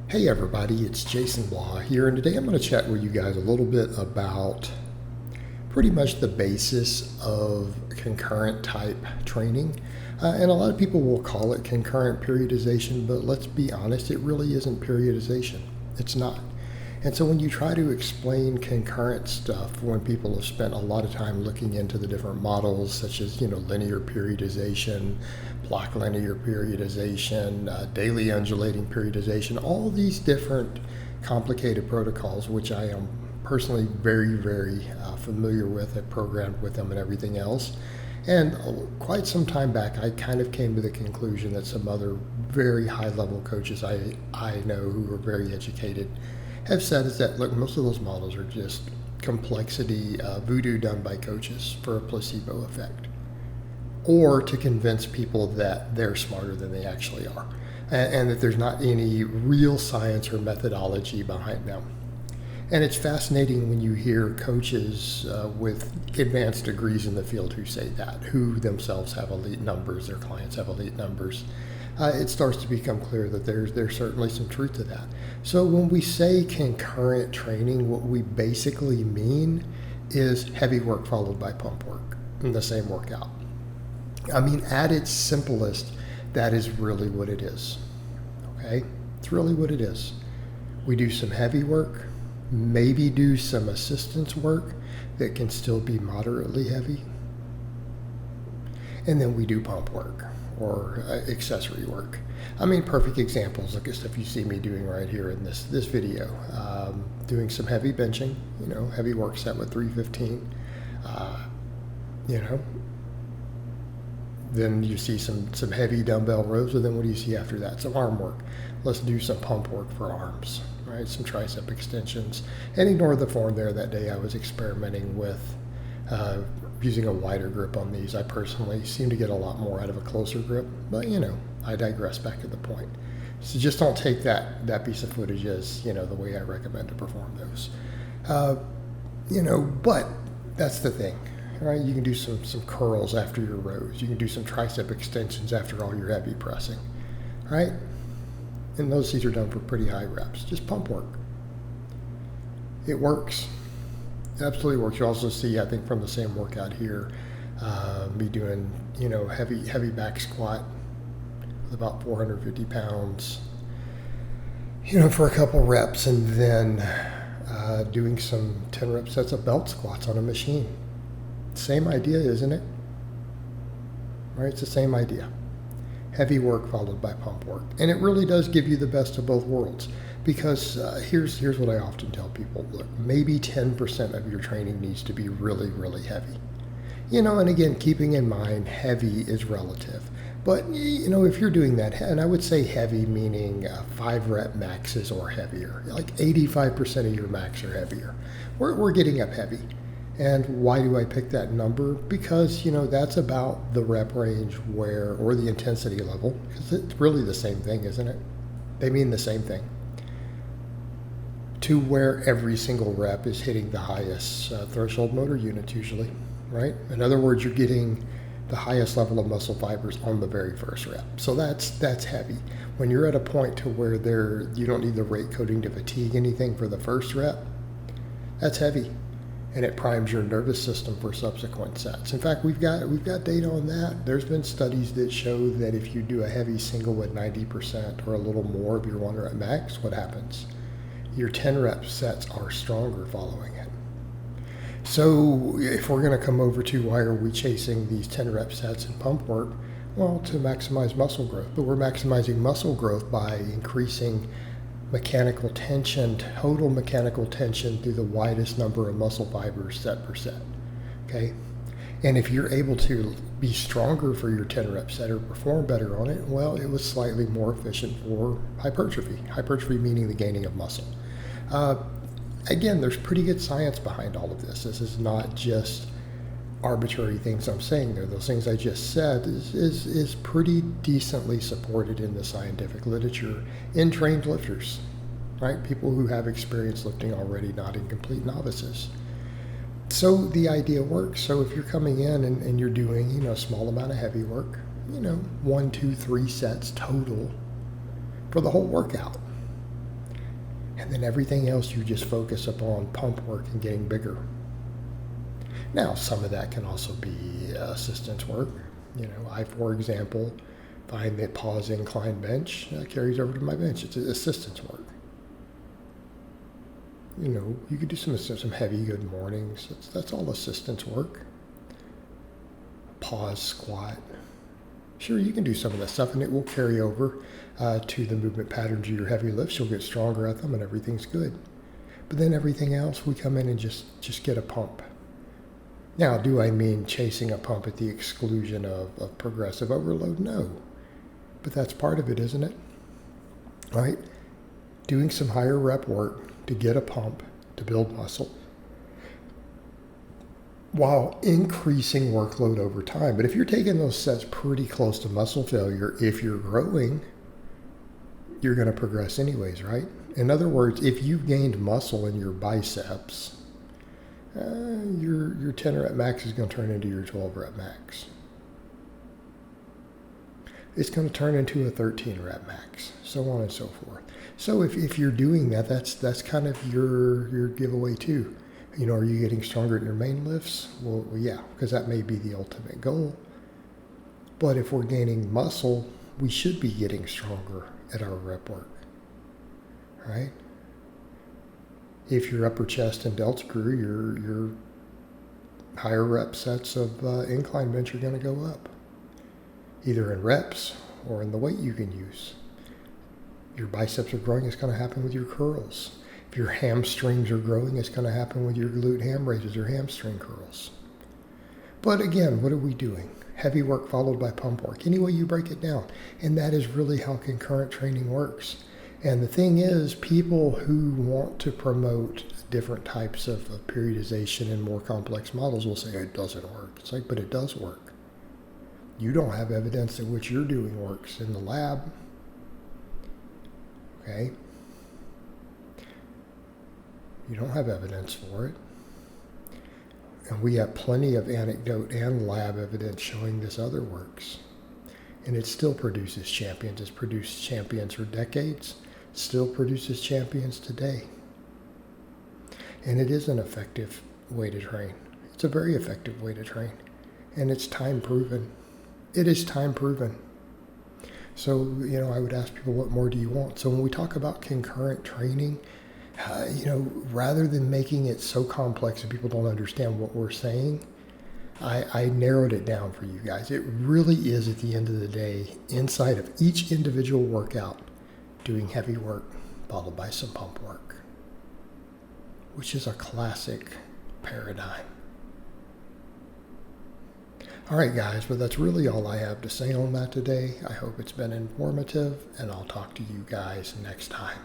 Hey everybody, it's Jason Blaha here, and today I'm going to chat with you guys a little bit about pretty much the basis of concurrent type training. And a lot of people will call it concurrent periodization, but let's be honest, it really isn't periodization. It's not. And so when you try to explain concurrent stuff, when people have spent a lot of time looking into the different models, such as linear periodization, block linear periodization, daily undulating periodization, all these different complicated protocols, which I am personally very familiar with, I've programmed with them and everything else. And quite some time back, I kind of came to the conclusion that some other very high-level coaches I know who are very educated have said is that, look, most of those models are just complexity voodoo done by coaches for a placebo effect, or to convince people that they're smarter than they actually are, and that there's not any real science or methodology behind them. And it's fascinating when you hear coaches with advanced degrees in the field who say that, who themselves have elite numbers, their clients have elite numbers. It starts to become clear that there's certainly some truth to that. So when we say concurrent training, what we basically mean is heavy work followed by pump work in the same workout. I mean, at its simplest, that is really what it is. Okay? It's really what it is. We do some heavy work, maybe do some assistance work that can still be moderately heavy, and then we do pump work or accessory work. I mean, perfect examples, look at stuff you see me doing right here in this video. Doing some heavy benching, heavy work set with 315. Then you see some heavy dumbbell rows, and then what do you see after that? Some arm work. Let's do some pump work for arms, right? Some tricep extensions. And ignore the form there. That day I was experimenting with using a wider grip on these. I personally seem to get a lot more out of a closer grip, but I digress back at the point. So just don't take that piece of footage as, the way I recommend to perform those. But that's the thing, right? You can do some curls after your rows. You can do some tricep extensions after all your heavy pressing, right? And these are done for pretty high reps. Just pump work. It works. It absolutely works. You also see, I think, from the same workout here, me doing, heavy back squat with about 450 pounds, for a couple reps, and then doing some 10 rep sets of belt squats on a machine. Same idea, isn't it? Right? It's the same idea. Heavy work followed by pump work. And it really does give you the best of both worlds, because here's what I often tell people. Look, maybe 10% of your training needs to be really heavy. And again, keeping in mind heavy is relative. But, if you're doing that, and I would say heavy meaning 5 rep maxes or heavier, like 85% of your max are heavier. We're getting up heavy. And why do I pick that number? Because, that's about the rep range or the intensity level, because it's really the same thing, isn't it? They mean the same thing. To where every single rep is hitting the highest threshold motor units usually, right? In other words, you're getting the highest level of muscle fibers on the very first rep. So that's heavy. When you're at a point to where you don't need the rate coding to fatigue anything for the first rep, that's heavy. And it primes your nervous system for subsequent sets. In fact, we've got data on that. There's been studies that show that if you do a heavy single at 90% or a little more of your 1 rep max, what happens? Your 10 rep sets are stronger following it. So if we're going to come over to why are we chasing these 10 rep sets and pump work? Well, to maximize muscle growth. But we're maximizing muscle growth by increasing mechanical tension, total mechanical tension through the widest number of muscle fibers set per set. Okay? And if you're able to be stronger for your 10 rep set or perform better on it, well, it was slightly more efficient for hypertrophy. Hypertrophy meaning the gaining of muscle. Again, there's pretty good science behind all of this. This is not just arbitrary things I'm saying there. Those things I just said is pretty decently supported in the scientific literature in trained lifters, right? People who have experience lifting already, not in complete novices. So the idea works. So if you're coming in and you're doing, a small amount of heavy work, 1, 2, 3 sets total for the whole workout. And then everything else you just focus upon pump work and getting bigger. Now, some of that can also be assistance work. I, for example, find that pause incline bench carries over to my bench. It's assistance work. You could do some heavy good mornings. That's all assistance work. Pause squat. Sure, you can do some of that stuff, and it will carry over to the movement patterns of your heavy lifts. You'll get stronger at them, and everything's good. But then everything else, we come in and just get a pump. Now, do I mean chasing a pump at the exclusion of progressive overload? No. But that's part of it, isn't it? Right? Doing some higher rep work to get a pump, to build muscle, while increasing workload over time. But if you're taking those sets pretty close to muscle failure, if you're growing, you're going to progress anyways, right? In other words, if you've gained muscle in your biceps, your 10 rep max is going to turn into your 12 rep max. It's going to turn into a 13 rep max, so on and so forth. So if you're doing that, that's kind of your giveaway too. Are you getting stronger at your main lifts? Well, yeah, because that may be the ultimate goal. But if we're gaining muscle, we should be getting stronger at our rep work, right? If your upper chest and delts grew, your higher rep sets of incline bench are going to go up, either in reps or in the weight you can use. Your biceps are growing, it's going to happen with your curls. If your hamstrings are growing, it's going to happen with your glute ham raises or hamstring curls. But again, what are we doing? Heavy work followed by pump work, any way you break it down. And that is really how concurrent training works. And the thing is, people who want to promote different types of periodization and more complex models will say it doesn't work. It's like, but it does work. You don't have evidence that what you're doing works in the lab. Okay? You don't have evidence for it. And we have plenty of anecdote and lab evidence showing this other works. And it still produces champions. It's produced champions for decades. Still produces champions today. And it is an effective way to train. It's a very effective way to train. And it's time proven. It is time proven. So, I would ask people, what more do you want? So when we talk about concurrent training, rather than making it so complex that people don't understand what we're saying, I narrowed it down for you guys. It really is, at the end of the day, inside of each individual workout, doing heavy work followed by some pump work, which is a classic paradigm. All right, guys, but that's really all I have to say on that today. I hope it's been informative, and I'll talk to you guys next time.